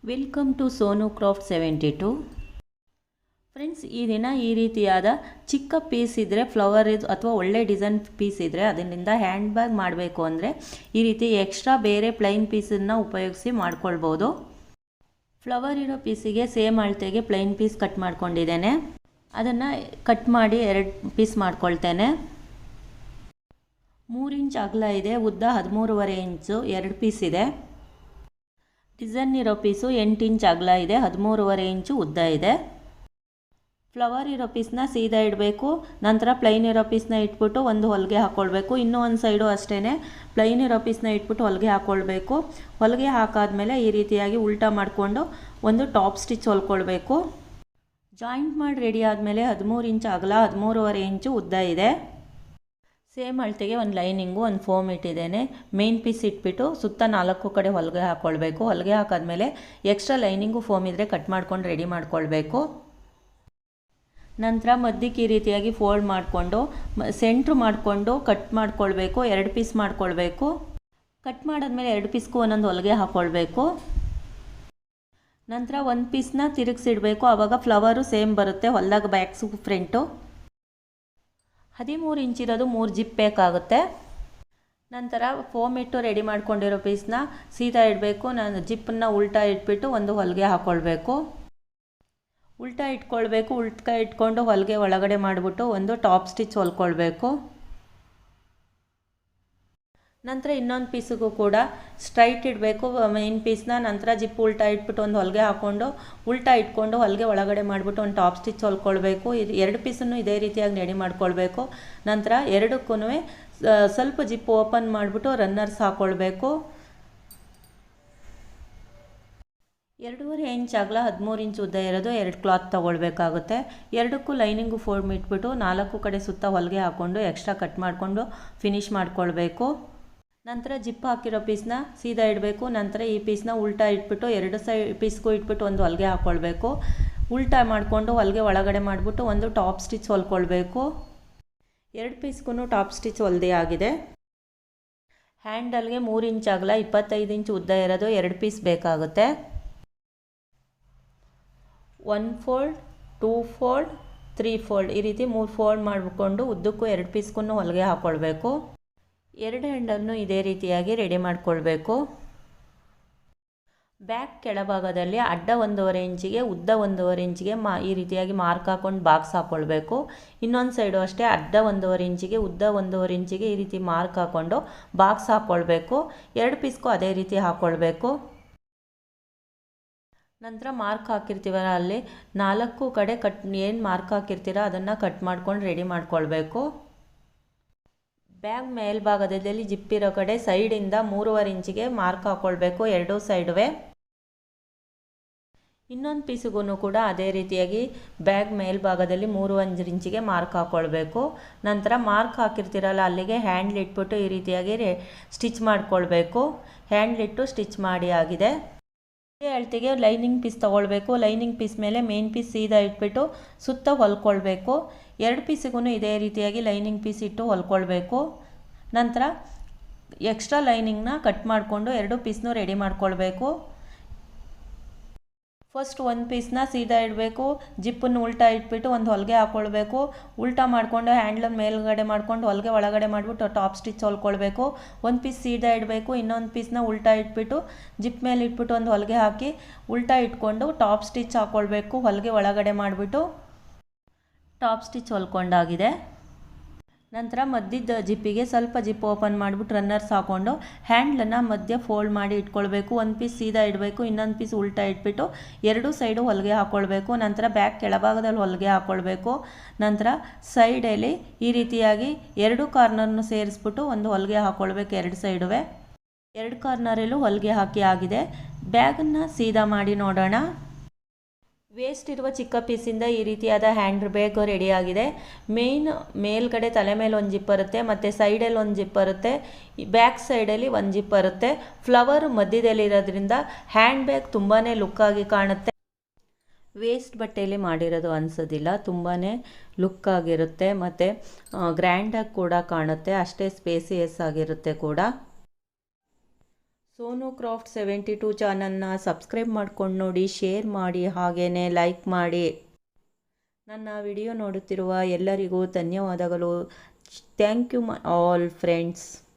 Welcome to Sonu craft 72. Friends, ಈ ದಿನ ಈ ರೀತಿಯಾದ ಚಿಕ್ಕ ಪೀಸ್ ಇದ್ದರೆ, ಫ್ಲವರ್ ಅಥವಾ ಒಳ್ಳೆ ಡಿಸೈನ್ ಪೀಸ್ ಇದ್ದರೆ ಅದರಿಂದ ಹ್ಯಾಂಡ್ ಬ್ಯಾಗ್ ಮಾಡಬೇಕು ಅಂದರೆ ಈ ರೀತಿ ಎಕ್ಸ್ಟ್ರಾ ಬೇರೆ ಪ್ಲೈನ್ ಪೀಸನ್ನು ಉಪಯೋಗಿಸಿ ಮಾಡ್ಕೊಳ್ಬೋದು. ಫ್ಲವರ್ ಇರೋ ಪೀಸಿಗೆ ಸೇಮ್ ಅಳತೆಗೆ ಪ್ಲೈನ್ ಪೀಸ್ ಕಟ್ ಮಾಡ್ಕೊಂಡಿದ್ದೇನೆ. ಅದನ್ನು ಕಟ್ ಮಾಡಿ 2 ಪೀಸ್ ಮಾಡ್ಕೊಳ್ತೇನೆ. 3 ಇಂಚ್ ಅಗಲ ಇದೆ, ಉದ್ದ 13.5 ಇಂಚು 2 ಪೀಸ್ ಇದೆ. ಡಿಸೈನ್ ಇರೋ ಪೀಸು 8 ಇಂಚ್ ಅಗಲ ಇದೆ, 13.5 ಇಂಚು ಉದ್ದ ಇದೆ. ಫ್ಲವರ್ ಇರೋ ಪೀಸ್ನ ಸೀದಾ ಇಡಬೇಕು. ನಂತರ ಪ್ಲೈನ್ ಇರೋ ಪೀಸ್ನ ಇಟ್ಬಿಟ್ಟು ಒಂದು ಹೊಲಿಗೆ ಹಾಕ್ಕೊಳ್ಬೇಕು. ಇನ್ನೂ ಒಂದು ಸೈಡು ಅಷ್ಟೇ ಪ್ಲೈನ್ ಇರೋ ಪೀಸ್ನ ಇಟ್ಬಿಟ್ಟು ಹೊಲಿಗೆ ಹಾಕ್ಕೊಳ್ಬೇಕು. ಹೊಲಿಗೆ ಹಾಕಾದ್ಮೇಲೆ ಈ ರೀತಿಯಾಗಿ ಉಲ್ಟಾ ಮಾಡಿಕೊಂಡು ಒಂದು ಟಾಪ್ ಸ್ಟಿಚ್ ಹೊಲ್ಕೊಳ್ಬೇಕು. ಜಾಯಿಂಟ್ ಮಾಡಿ ರೆಡಿ ಆದಮೇಲೆ 13 ಇಂಚ್ ಅಗಲ, 13.5 ಇಂಚು ಉದ್ದ ಇದೆ. ಸೇಮ್ ಅಳತೆಗೆ ಒಂದು ಲೈನಿಂಗು, ಒಂದು ಫೋಮ್ ಇಟ್ಟಿದ್ದೇನೆ. ಮೇನ್ ಪೀಸ್ ಇಟ್ಬಿಟ್ಟು ಸುತ್ತ 4 ಕಡೆ ಹೊಲಿಗೆ ಹಾಕ್ಕೊಳ್ಬೇಕು. ಹೊಲಿಗೆ ಹಾಕಾದ್ಮೇಲೆ ಎಕ್ಸ್ಟ್ರಾ ಲೈನಿಂಗು ಫೋಮ್ ಇದ್ದರೆ ಕಟ್ ಮಾಡ್ಕೊಂಡು ರೆಡಿ ಮಾಡ್ಕೊಳ್ಬೇಕು. ನಂತರ ಮಧ್ಯಕ್ಕೆ ಈ ರೀತಿಯಾಗಿ ಫೋಲ್ಡ್ ಮಾಡಿಕೊಂಡು ಸೆಂಟ್ರ್ ಮಾಡಿಕೊಂಡು ಕಟ್ ಮಾಡ್ಕೊಳ್ಬೇಕು. 2 ಪೀಸ್ ಮಾಡ್ಕೊಳ್ಬೇಕು. ಕಟ್ ಮಾಡಾದ್ಮೇಲೆ 2 ಪೀಸ್ಗೂ ಒಂದೊಂದು ಹೊಲಿಗೆ ಹಾಕ್ಕೊಳ್ಬೇಕು. ನಂತರ ಒಂದು ಪೀಸ್ನ ತಿರುಗಿಸಿಡಬೇಕು. ಆವಾಗ ಫ್ಲವರು ಸೇಮ್ ಬರುತ್ತೆ, ಹೊಲ್ದಾಗ ಬ್ಯಾಕ್ಸು ಫ್ರಂಟು. 13 ಇಂಚ್ ಇರೋದು 3 ಜಿಪ್ ಬೇಕಾಗುತ್ತೆ. ನಂತರ ಫೋಮ್ ಇಟ್ಟು ರೆಡಿ ಮಾಡ್ಕೊಂಡಿರೋ ಪೀಸ್ನ ಸೀದಾ ಇಡಬೇಕು. ನಾನು ಜಿಪ್ಪನ್ನು ಉಲ್ಟಾ ಇಟ್ಬಿಟ್ಟು ಒಂದು ಹೊಲಿಗೆ ಹಾಕ್ಕೊಳ್ಬೇಕು. ಉಲ್ಟಾ ಇಟ್ಕೊಳ್ಬೇಕು. ಉಲ್ಟಾ ಇಟ್ಕೊಂಡು ಹೊಲಿಗೆ ಒಳಗಡೆ ಮಾಡಿಬಿಟ್ಟು ಒಂದು ಟಾಪ್ ಸ್ಟಿಚ್ ಹೊಲ್ಕೊಳ್ಬೇಕು. ನಂತರ ಇನ್ನೊಂದು ಪೀಸಿಗೂ ಕೂಡ ಸ್ಟ್ರೈಟ್ ಇಡಬೇಕು ಮೇನ್ ಪೀಸ್ನ. ನಂತರ ಜಿಪ್ ಉಲ್ಟಾ ಇಟ್ಬಿಟ್ಟು ಒಂದು ಹೊಲಿಗೆ ಹಾಕ್ಕೊಂಡು ಉಲ್ಟಾ ಇಟ್ಕೊಂಡು ಹೊಲಿಗೆ ಒಳಗಡೆ ಮಾಡಿಬಿಟ್ಟು ಒಂದು ಟಾಪ್ ಸ್ಟಿಚ್ ಹೊಲ್ಕೊಳ್ಬೇಕು. 2 ಪೀಸನ್ನು ಇದೇ ರೀತಿಯಾಗಿ ರೆಡಿ ಮಾಡ್ಕೊಳ್ಬೇಕು. ನಂತರ ಎರಡಕ್ಕೂ ಸ್ವಲ್ಪ ಜಿಪ್ ಓಪನ್ ಮಾಡಿಬಿಟ್ಟು ರನ್ನರ್ಸ್ ಹಾಕ್ಕೊಳ್ಬೇಕು. 2.5 ಇಂಚ್ ಅಗಲ, 13 ಇಂಚ್ ಉದ್ದ ಇರೋದು 2 ಕ್ಲಾತ್ ತೊಗೊಳ್ಬೇಕಾಗುತ್ತೆ. ಎರಡಕ್ಕೂ ಲೈನಿಂಗು ಫೋಲ್ಡ್ ಇಟ್ಬಿಟ್ಟು 4 ಕಡೆ ಸುತ್ತ ಹೊಲಿಗೆ ಹಾಕ್ಕೊಂಡು ಎಕ್ಸ್ಟ್ರಾ ಕಟ್ ಮಾಡಿಕೊಂಡು ಫಿನಿಶ್ ಮಾಡ್ಕೊಳ್ಬೇಕು. ನಂತರ ಜಿಪ್ ಹಾಕಿರೋ ಪೀಸ್ನ ಸೀದಾ ಇಡಬೇಕು. ನಂತರ ಈ ಪೀಸ್ನ ಉಲ್ಟಾ ಇಟ್ಬಿಟ್ಟು 2 ಪೀಸ್ಗೂ ಇಟ್ಬಿಟ್ಟು ಒಂದು ಹೊಲಿಗೆ ಹಾಕ್ಕೊಳ್ಬೇಕು. ಉಲ್ಟಾ ಮಾಡಿಕೊಂಡು ಹೊಲಿಗೆ ಒಳಗಡೆ ಮಾಡಿಬಿಟ್ಟು ಒಂದು ಟಾಪ್ ಸ್ಟಿಚ್ ಹೊಲ್ಕೊಳ್ಬೇಕು. 2 ಪೀಸ್ಗೂ ಟಾಪ್ ಸ್ಟಿಚ್ ಹೊಲ್ದೇ ಆಗಿದೆ. ಹ್ಯಾಂಡಲ್ಗೆ 3 ಇಂಚ್ ಅಗಲ, 25 ಇಂಚ್ ಉದ್ದ ಇರೋದು 2 ಪೀಸ್ ಬೇಕಾಗುತ್ತೆ. 1 ಫೋಲ್ಡ್, 2 ಫೋಲ್ಡ್, 3 ಫೋಲ್ಡ್ ಈ ರೀತಿ 3 ಫೋಲ್ಡ್ ಮಾಡಿಕೊಂಡು ಉದ್ದಕ್ಕೂ 2 ಪೀಸ್ಗೂ ಹೊಲಿಗೆ ಹಾಕ್ಕೊಳ್ಬೇಕು. 2 ಹ್ಯಾಂಡಲ್ನು ಇದೇ ರೀತಿಯಾಗಿ ರೆಡಿ ಮಾಡಿಕೊಳ್ಬೇಕು. ಬ್ಯಾಕ್ ಕೆಳಭಾಗದಲ್ಲಿ ಅಡ್ಡ 1.5 ಇಂಚಿಗೆ, ಉದ್ದ 1.5 ಇಂಚಿಗೆ ಈ ರೀತಿಯಾಗಿ ಮಾರ್ಕ್ ಹಾಕ್ಕೊಂಡು ಬಾಕ್ಸ್ ಹಾಕ್ಕೊಳ್ಬೇಕು. ಇನ್ನೊಂದು ಸೈಡು ಅಷ್ಟೇ ಅಡ್ಡ 1.5 ಇಂಚಿಗೆ, ಉದ್ದ 1.5 ಇಂಚಿಗೆ ಈ ರೀತಿ ಮಾರ್ಕ್ ಹಾಕ್ಕೊಂಡು ಬಾಕ್ಸ್ ಹಾಕ್ಕೊಳ್ಬೇಕು. 2 ಪೀಸ್ಗೂ ಅದೇ ರೀತಿ ಹಾಕ್ಕೊಳ್ಬೇಕು. ನಂತರ ಮಾರ್ಕ್ ಹಾಕಿರ್ತೀವಲ್ಲ ಅಲ್ಲಿ 4 ಕಡೆ ಏನು ಮಾರ್ಕ್ ಹಾಕಿರ್ತೀರ ಅದನ್ನು ಕಟ್ ಮಾಡ್ಕೊಂಡು ರೆಡಿ ಮಾಡ್ಕೊಳ್ಬೇಕು. ಬ್ಯಾಗ್ ಮೇಲ್ಭಾಗದಲ್ಲಿ ಜಿಪ್ಪಿರೋ ಕಡೆ ಸೈಡಿಂದ 3.5 ಇಂಚಿಗೆ ಮಾರ್ಕ್ ಹಾಕ್ಕೊಳ್ಬೇಕು 2 ಸೈಡುವೆ. ಇನ್ನೊಂದು ಪೀಸಿಗೂ ಕೂಡ ಅದೇ ರೀತಿಯಾಗಿ ಬ್ಯಾಗ್ ಮೇಲ್ಭಾಗದಲ್ಲಿ 3.5 ಇಂಚಿಗೆ ಮಾರ್ಕ್ ಹಾಕ್ಕೊಳ್ಬೇಕು. ನಂತರ ಮಾರ್ಕ್ ಹಾಕಿರ್ತೀರಲ್ಲ ಅಲ್ಲಿಗೆ ಹ್ಯಾಂಡ್ಲ್ ಇಟ್ಬಿಟ್ಟು ಈ ರೀತಿಯಾಗಿ ಸ್ಟಿಚ್ ಮಾಡ್ಕೊಳ್ಬೇಕು. ಹ್ಯಾಂಡ್ಲಿಟ್ಟು ಸ್ಟಿಚ್ ಮಾಡಿ ಆಗಿದೆ. ಇದೇ ಅಳತೆಗೆ ಲೈನಿಂಗ್ ಪೀಸ್ ತೊಗೊಳ್ಬೇಕು. ಲೈನಿಂಗ್ ಪೀಸ್ ಮೇಲೆ ಮೇನ್ ಪೀಸ್ ಸೀದಾ ಇಟ್ಬಿಟ್ಟು ಸುತ್ತ ಹೊಲ್ಕೊಳ್ಬೇಕು. 2 ಪೀಸಿಗೂ ಇದೇ ರೀತಿಯಾಗಿ ಲೈನಿಂಗ್ ಪೀಸ್ ಇಟ್ಟು ಹೊಲ್ಕೊಳ್ಬೇಕು. ನಂತರ ಎಕ್ಸ್ಟ್ರಾ ಲೈನಿಂಗ್ನ ಕಟ್ ಮಾಡಿಕೊಂಡು 2 ಪೀಸ್ನೂ ರೆಡಿ ಮಾಡ್ಕೊಳ್ಬೇಕು. ಫಸ್ಟ್ ಒಂದು ಪೀಸ್ನ ಸೀದಾ ಇಡಬೇಕು. ಜಿಪ್ಪನ್ನು ಉಲ್ಟಾ ಇಟ್ಬಿಟ್ಟು ಒಂದು ಹೊಲಿಗೆ ಹಾಕ್ಕೊಳ್ಬೇಕು. ಉಲ್ಟಾ ಮಾಡಿಕೊಂಡು ಹ್ಯಾಂಡ್ಲನ್ನು ಮೇಲ್ಗಡೆ ಮಾಡ್ಕೊಂಡು ಹೊಲಿಗೆ ಒಳಗಡೆ ಮಾಡಿಬಿಟ್ಟು ಟಾಪ್ ಸ್ಟಿಚ್ ಹೊಲ್ಕೊಳ್ಬೇಕು. ಒಂದು ಪೀಸ್ ಸೀದಾ ಇಡಬೇಕು. ಇನ್ನೊಂದು ಪೀಸ್ನ ಉಲ್ಟಾ ಇಟ್ಬಿಟ್ಟು ಜಿಪ್ ಮೇಲೆ ಇಟ್ಬಿಟ್ಟು ಒಂದು ಹೊಲಿಗೆ ಹಾಕಿ ಉಲ್ಟಾ ಇಟ್ಕೊಂಡು ಟಾಪ್ ಸ್ಟಿಚ್ ಹಾಕ್ಕೊಳ್ಬೇಕು. ಹೊಲಿಗೆ ಒಳಗಡೆ ಮಾಡಿಬಿಟ್ಟು ಟಾಪ್ ಸ್ಟಿಚ್ ಹೊಲ್ಕೊಂಡಾಗಿದೆ. ನಂತರ ಮಧ್ಯದ ಜಿಪ್ಪಿಗೆ ಸ್ವಲ್ಪ ಜಿಪ್ ಓಪನ್ ಮಾಡಿಬಿಟ್ಟು ರನ್ನರ್ಸ್ ಹಾಕ್ಕೊಂಡು ಹ್ಯಾಂಡ್ಲನ್ನು ಮಧ್ಯ ಫೋಲ್ಡ್ ಮಾಡಿ ಇಟ್ಕೊಳ್ಬೇಕು. ಒಂದು ಪೀಸ್ ಸೀದಾ ಇಡಬೇಕು. ಇನ್ನೊಂದು ಪೀಸ್ ಉಲ್ಟಾ ಇಟ್ಬಿಟ್ಟು 2 ಸೈಡು ಹೊಲಿಗೆ ಹಾಕ್ಕೊಳ್ಬೇಕು. ನಂತರ ಬ್ಯಾಕ್ ಕೆಳಭಾಗದಲ್ಲಿ ಹೊಲಿಗೆ ಹಾಕ್ಕೊಳ್ಬೇಕು. ನಂತರ ಸೈಡಲ್ಲಿ ಈ ರೀತಿಯಾಗಿ 2 ಕಾರ್ನರ್ನು ಸೇರಿಸ್ಬಿಟ್ಟು ಒಂದು ಹೊಲಿಗೆ ಹಾಕ್ಕೊಳ್ಬೇಕು. 2 ಸೈಡುವೆ 2 ಕಾರ್ನರಲ್ಲೂ ಹೊಲಿಗೆ ಹಾಕಿ ಆಗಿದೆ. ಬ್ಯಾಗನ್ನು ಸೀದಾ ಮಾಡಿ ನೋಡೋಣ. ವೇಸ್ಟ್ ಇರುವ ಚಿಕ್ಕ ಪೀಸಿಂದ ಈ ರೀತಿಯಾದ ಹ್ಯಾಂಡ್ ಬ್ಯಾಗ್ ರೆಡಿಯಾಗಿದೆ. ಮೇಲ್ಗಡೆ ತಲೆ ಮೇಲೆ ಒಂದು ಜಿಪ್ ಬರುತ್ತೆ, ಮತ್ತು ಸೈಡಲ್ಲಿ ಒಂದು ಜಿಪ್ ಬರುತ್ತೆ, ಬ್ಯಾಕ್ ಸೈಡಲ್ಲಿ ಒಂದು ಜಿಪ್ ಬರುತ್ತೆ. ಫ್ಲವರ್ ಮಧ್ಯದಲ್ಲಿ ಇರೋದ್ರಿಂದ ಹ್ಯಾಂಡ್ ಬ್ಯಾಗ್ ತುಂಬಾ ಲುಕ್ಕಾಗಿ ಕಾಣುತ್ತೆ. ವೇಸ್ಟ್ ಬಟ್ಟೆಯಲ್ಲಿ ಮಾಡಿರೋದು ಅನಿಸೋದಿಲ್ಲ, ತುಂಬಾ ಲುಕ್ಕಾಗಿರುತ್ತೆ ಮತ್ತು ಗ್ರ್ಯಾಂಡಾಗಿ ಕೂಡ ಕಾಣುತ್ತೆ, ಅಷ್ಟೇ ಸ್ಪೇಸಿಯಸ್ ಆಗಿರುತ್ತೆ ಕೂಡ. ಸೋನು ಕ್ರಾಫ್ಟ್ 72 ಚಾನಲ್ನ ಸಬ್ಸ್ಕ್ರೈಬ್ ಮಾಡ್ಕೊಂಡು ನೋಡಿ, ಶೇರ್ ಮಾಡಿ, ಹಾಗೆಯೇ ಲೈಕ್ ಮಾಡಿ. ನನ್ನ ವಿಡಿಯೋ ನೋಡುತ್ತಿರುವ ಎಲ್ಲರಿಗೂ ಧನ್ಯವಾದಗಳು. Thank you all friends.